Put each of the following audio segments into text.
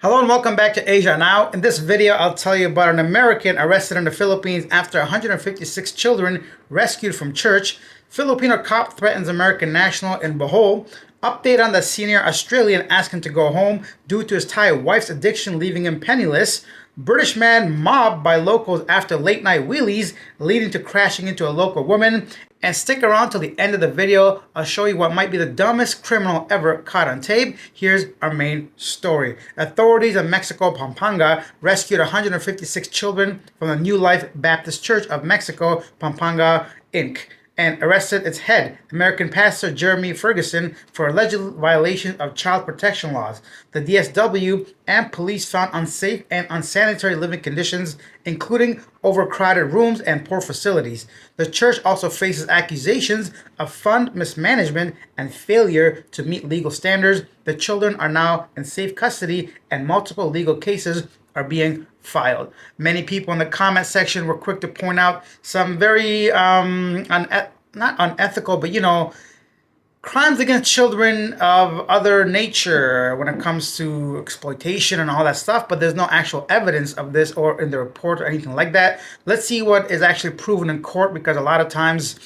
Hello and welcome back to Asia Now. In this video, I'll tell you about an American arrested in the Philippines after 156 children rescued from church. Filipino cop threatens American national in Bohol. Update on the senior Australian asking to go home due to his Thai wife's addiction leaving him penniless. British man mobbed by locals after late night wheelies leading to crashing into a local woman. And stick around till the end of the video. I'll show you what might be the dumbest criminal ever caught on tape. Here's our main story. Authorities in Mexico, Pampanga, rescued 156 children from the New Life Baptist Church of Mexico, Pampanga, Inc., and arrested its head, American pastor Jeremy Ferguson, for alleged violation of child protection laws. The DSW and police found unsafe and unsanitary living conditions, including overcrowded rooms and poor facilities. The church also faces accusations of fund mismanagement and failure to meet legal standards. The children are now in safe custody and multiple legal cases are being filed. Many people in the comment section were quick to point out some very not unethical, but crimes against children of other nature when it comes to exploitation and all that stuff, but there's no actual evidence of this or in the report or anything like that. Let's see what is actually proven in court, because a lot of times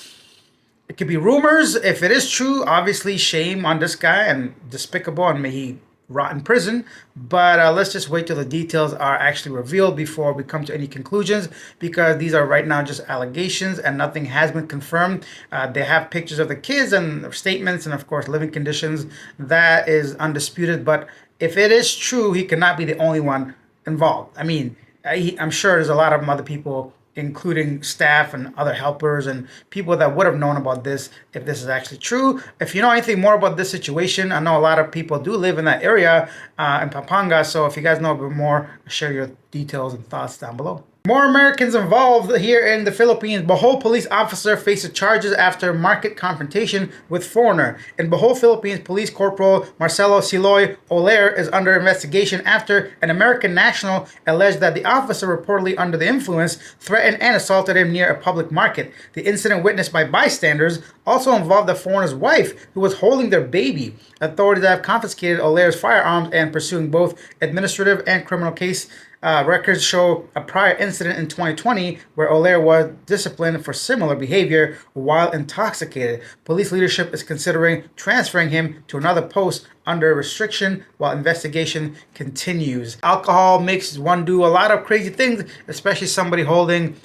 it could be rumors. If it is true, obviously shame on this guy and despicable, and may he rot in prison. But let's just wait till the details are actually revealed before we come to any conclusions, because these are right now just allegations and nothing has been confirmed. They have pictures of the kids and statements and of course living conditions. That is undisputed, but if it is true, he cannot be the only one involved. I mean, I'm sure there's a lot of other people, including staff and other helpers and people that would have known about this if this is actually true. If you know anything more about this situation, I know a lot of people do live in that area in Pampanga, so if you guys know a bit more, share your details and thoughts down below. More Americans involved here in the Philippines. Bohol police officer faces charges after market confrontation with foreigner. In Bohol, Philippines, Police Corporal Marcelo Siloy Oler is under investigation after an American national alleged that the officer, reportedly under the influence, threatened and assaulted him near a public market. The incident, witnessed by bystanders, also involved the foreigner's wife, who was holding their baby. Authorities have confiscated Oler's firearms and pursuing both administrative and criminal case. Records show a prior incident in 2020 where Oler was disciplined for similar behavior while intoxicated. Police leadership is considering transferring him to another post under restriction while investigation continues. Alcohol makes one do a lot of crazy things, especially somebody holding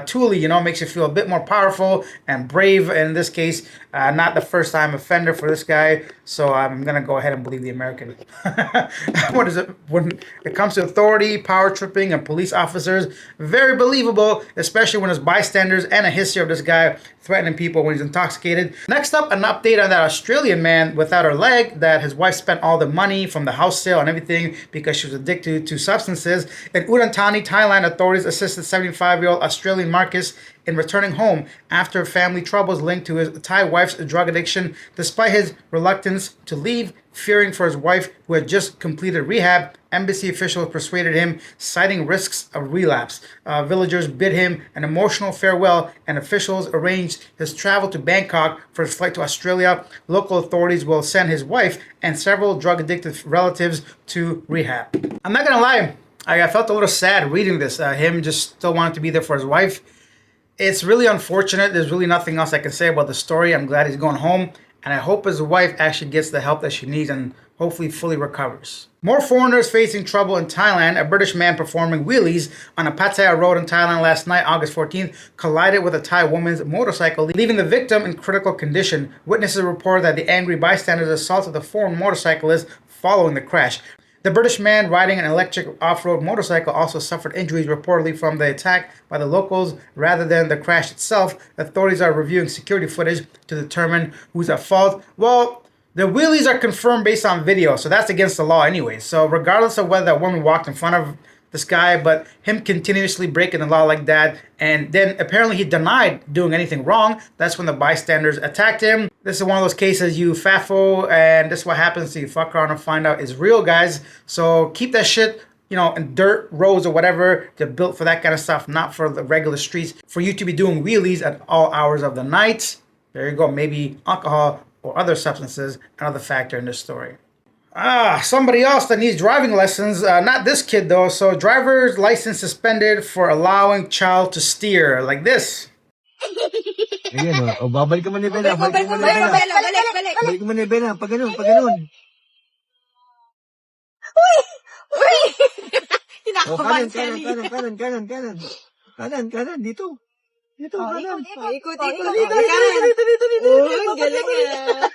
Thule, makes you feel a bit more powerful and brave. In this case, not the first time offender for this guy, so I'm gonna go ahead and believe the American. What is it? When it comes to authority, power tripping, and police officers, very believable, especially when there's bystanders and a history of this guy threatening people when he's intoxicated. Next up, an update on that Australian man without her leg, that his wife spent all the money from the house sale and everything because she was addicted to substances. In Udon Thani, Thailand, authorities assisted 75-year-old Australian Marcus in returning home after family troubles linked to his Thai wife's drug addiction. Despite his reluctance to leave, fearing for his wife who had just completed rehab, embassy officials persuaded him, citing risks of relapse. Villagers bid him an emotional farewell, and officials arranged his travel to Bangkok for his flight to Australia. Local authorities will send his wife and several drug-addicted relatives to rehab. I'm not gonna lie, I felt a little sad reading this. Him just still wanting to be there for his wife. It's really unfortunate. There's really nothing else I can say about the story. I'm glad he's going home, and I hope his wife actually gets the help that she needs and hopefully fully recovers. More foreigners facing trouble in Thailand. A British man performing wheelies on a Pattaya road in Thailand last night, August 14th, collided with a Thai woman's motorcycle, leaving the victim in critical condition. Witnesses report that the angry bystanders assaulted the foreign motorcyclist following the crash. The British man riding an electric off-road motorcycle also suffered injuries reportedly from the attack by the locals rather than the crash itself. Authorities are reviewing security footage to determine who's at fault. Well, the wheelies are confirmed based on video, so that's against the law anyway. So regardless of whether that woman walked in front of this guy, but him continuously breaking the law like that, and then apparently he denied doing anything wrong. That's when the bystanders attacked him. This is one of those cases you FAFO, and this is what happens to you fuck around and find out is real, guys. So keep that shit, in dirt roads or whatever. They're built for that kind of stuff, not for the regular streets. For you to be doing wheelies at all hours of the night, there you go. Maybe alcohol or other substances, another factor in this story. Somebody else that needs driving lessons. Not this kid though. So driver's license suspended for allowing child to steer like this. Ayan o. O, babalik ka mo ni Bella. Balik mo ni Bella. Balik mo ni Bella. Pag ganun, pag ganun. Uy! O, kanan, kanan, kanan, kanan, kanan, kanan. Kanan, kanan, dito. Dito, kanan. Ikot. Dito. Ang galing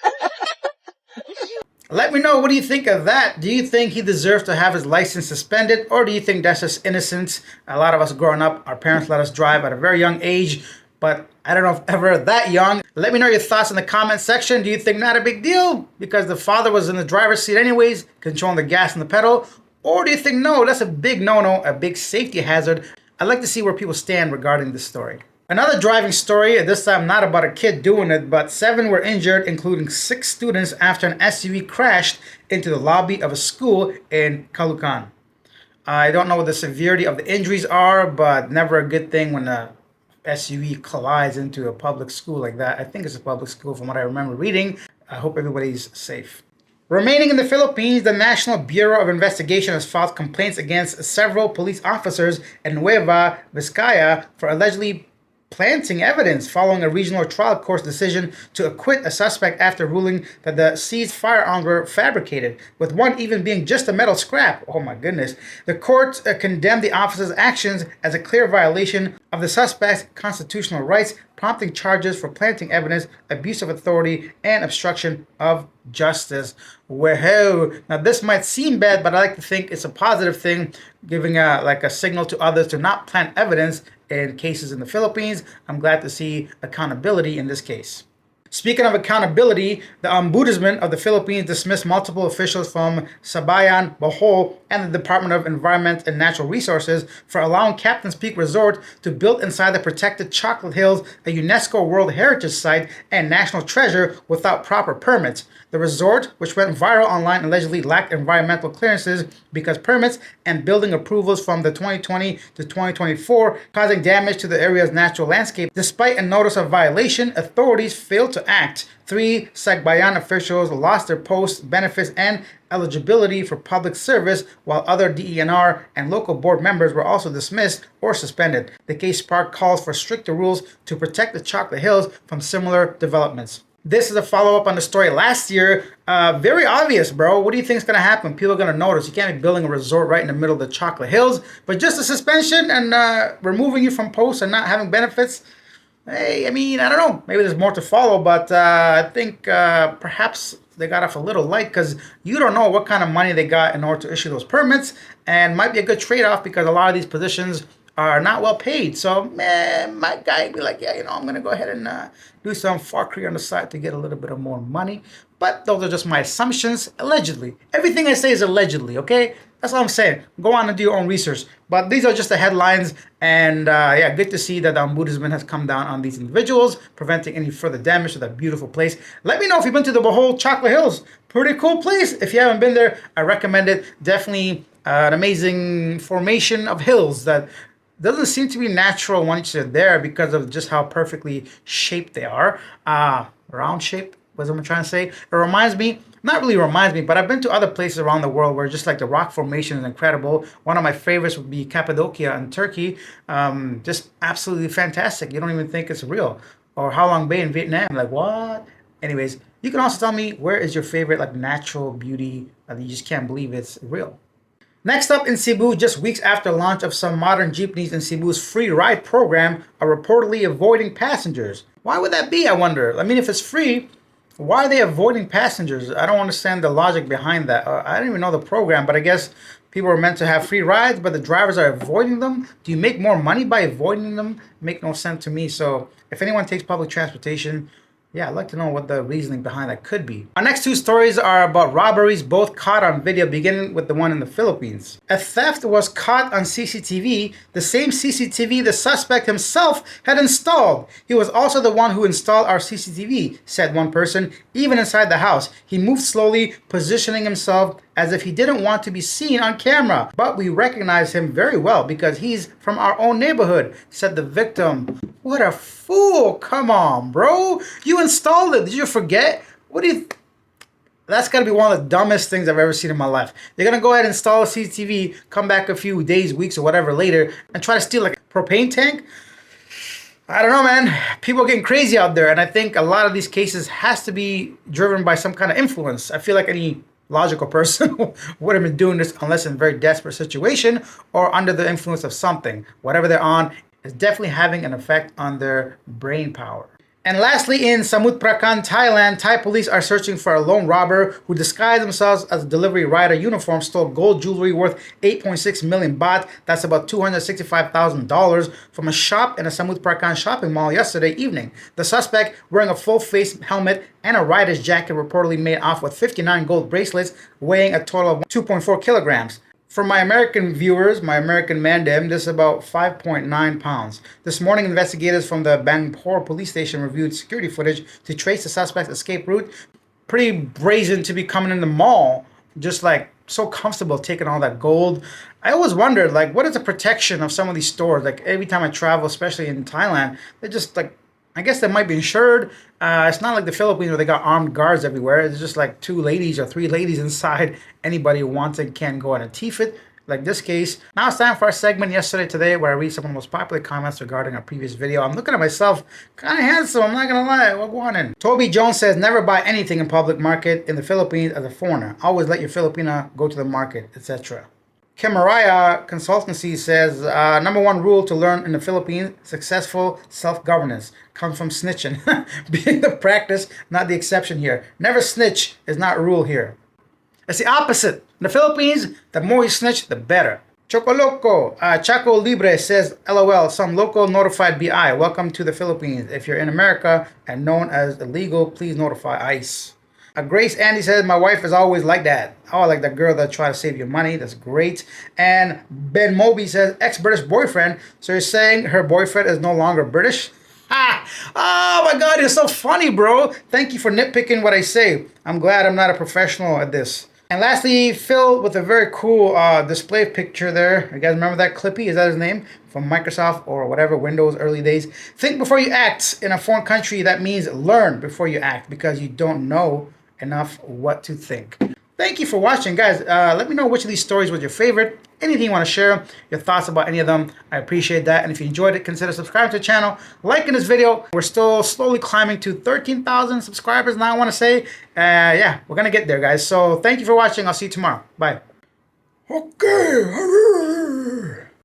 Let me know, what do you think of that? Do you think he deserves to have his license suspended, or do you think that's just innocence? A lot of us growing up, our parents let us drive at a very young age, but I don't know if ever that young. Let me know your thoughts in the comment section. Do you think not a big deal because the father was in the driver's seat anyways, controlling the gas and the pedal? Or do you think, no, that's a big no-no, a big safety hazard? I'd like to see where people stand regarding this story. Another driving story, this time not about a kid doing it, but 7 were injured, including 6 students after an SUV crashed into the lobby of a school in Caloocan. I don't know what the severity of the injuries are, but never a good thing when a SUV collides into a public school like that. I think it's a public school from what I remember reading. I hope everybody's safe. Remaining in the Philippines, the National Bureau of Investigation has filed complaints against several police officers in Nueva Vizcaya for allegedly planting evidence following a regional trial court's decision to acquit a suspect after ruling that the seized firearms were fabricated, with one even being just a metal scrap. Oh my goodness. The court condemned the officer's actions as a clear violation of the suspect's constitutional rights, prompting charges for planting evidence, abuse of authority, and obstruction of justice. Well, now this might seem bad, but I like to think it's a positive thing, giving a signal to others to not plant evidence in cases in the Philippines. I'm glad to see accountability in this case. Speaking of accountability, the Ombudsman of the Philippines dismissed multiple officials from Sabayan, Bohol, and the Department of Environment and Natural Resources for allowing Captain's Peak Resort to build inside the protected Chocolate Hills, a UNESCO World Heritage Site and national treasure, without proper permits. The resort, which went viral online, allegedly lacked environmental clearances because permits and building approvals from the 2020 to 2024, causing damage to the area's natural landscape. Despite a notice of violation, authorities failed to act. 3 Sagbayan officials lost their posts, benefits, and eligibility for public service, while other DENR and local board members were also dismissed or suspended. The case sparked calls for stricter rules to protect the Chocolate Hills from similar developments. This is a follow-up on the story last year. Very obvious, bro. What do you think is going to happen? People are going to notice. You can't be building a resort right in the middle of the Chocolate Hills. But just a suspension and removing you from posts and not having benefits, hey, I mean, I don't know. Maybe there's more to follow. But I think perhaps they got off a little light because you don't know what kind of money they got in order to issue those permits. And might be a good trade-off because a lot of these positions are not well paid. So, man, my guy be like, yeah, I'm going to go ahead and do some farkery on the side to get a little bit of more money. But those are just my assumptions, allegedly. Everything I say is allegedly, okay? That's all I'm saying. Go on and do your own research. But these are just the headlines. And yeah, good to see that the Ombudsman has come down on these individuals, preventing any further damage to that beautiful place. Let me know if you've been to the Bohol Chocolate Hills. Pretty cool place. If you haven't been there, I recommend it. Definitely an amazing formation of hills that doesn't seem to be natural once you're there because of just how perfectly shaped they are. Round shape, what I'm trying to say. It reminds me, not really reminds me, but I've been to other places around the world where just like the rock formation is incredible. One of my favorites would be Cappadocia in Turkey. Just absolutely fantastic. You don't even think it's real. Or Ha Long Bay in Vietnam. Like, what? Anyways, you can also tell me where is your favorite like natural beauty that you just can't believe it's real. Next up in Cebu, just weeks after launch of some modern jeepneys in Cebu's free ride program are reportedly avoiding passengers. Why would that be, I wonder? I mean, if it's free, why are they avoiding passengers? I don't understand the logic behind that. I don't even know the program, but I guess people are meant to have free rides, but the drivers are avoiding them. Do you make more money by avoiding them? Make no sense to me. So if anyone takes public transportation, yeah, I'd like to know what the reasoning behind that could be. Our next 2 stories are about robberies, both caught on video, beginning with the one in the Philippines. A theft was caught on CCTV, the same CCTV the suspect himself had installed. He was also the one who installed our CCTV, said one person. Even inside the house, he moved slowly, positioning himself as if he didn't want to be seen on camera. But we recognize him very well because he's from our own neighborhood, said the victim. What a fool. Come on, bro. You installed it. Did you forget? What do you... That's got to be one of the dumbest things I've ever seen in my life. They're going to go ahead and install a CCTV, come back a few days, weeks, or whatever later, and try to steal like a propane tank. I don't know, man. People are getting crazy out there, and I think a lot of these cases has to be driven by some kind of influence. I feel like any logical person would have been doing this unless in a very desperate situation or under the influence of something. Whatever they're on is definitely having an effect on their brain power. And lastly, in Samut Prakan, Thailand, Thai police are searching for a lone robber who disguised themselves as a delivery rider uniform, stole gold jewelry worth 8.6 million baht, that's about $265,000, from a shop in a Samut Prakan shopping mall yesterday evening. The suspect, wearing a full face helmet and a rider's jacket, reportedly made off with 59 gold bracelets weighing a total of 2.4 kilograms. For my American viewers, my American mandem, this is about 5.9 pounds. This morning, investigators from the Bangpor police station reviewed security footage to trace the suspect's escape route. Pretty brazen to be coming in the mall, just like so comfortable taking all that gold. I always wondered, like, what is the protection of some of these stores? Like, every time I travel, especially in Thailand, they're just like, I guess they might be insured. It's not like the Philippines where they got armed guards everywhere. It's just like 2 ladies or 3 ladies inside. Anybody who wants it can go and thief it, like this case. Now it's time for our segment Yesterday Today, where I read some of the most popular comments regarding our previous video. I'm looking at myself, kind of handsome, I'm not gonna lie. What going in? Toby Jones says, never buy anything in public market in the Philippines as a foreigner. Always let your Filipina go to the market, etc. Kemaraya Consultancy says, number 1 rule to learn in the Philippines, successful self-governance comes from snitching. Being the practice, not the exception here. Never snitch is not a rule here. It's the opposite. In the Philippines, the more you snitch, the better. Chocoloco, Chaco Libre says, LOL, some local notified BI. Welcome to the Philippines. If you're in America and known as illegal, please notify ICE. Grace Andy says, my wife is always like that. Oh, like the girl that try to save your money. That's great. And Ben Moby says, ex-British boyfriend. So you're saying her boyfriend is no longer British? Ha! Oh my God, you're so funny, bro. Thank you for nitpicking what I say. I'm glad I'm not a professional at this. And lastly, Phil with a very cool display picture there. You guys remember that Clippy? Is that his name? From Microsoft or whatever, Windows early days. Think before you act. In a foreign country, that means learn before you act because you don't know enough what to think. Thank you for watching, guys. Let me know which of these stories was your favorite. Anything you want to share, your thoughts about any of them, I appreciate that. And if you enjoyed it, consider subscribing to the channel, liking this video. We're still slowly climbing to 13,000 subscribers now, I want to say. Yeah, we're going to get there, guys. So thank you for watching. I'll see you tomorrow. Bye. Okay.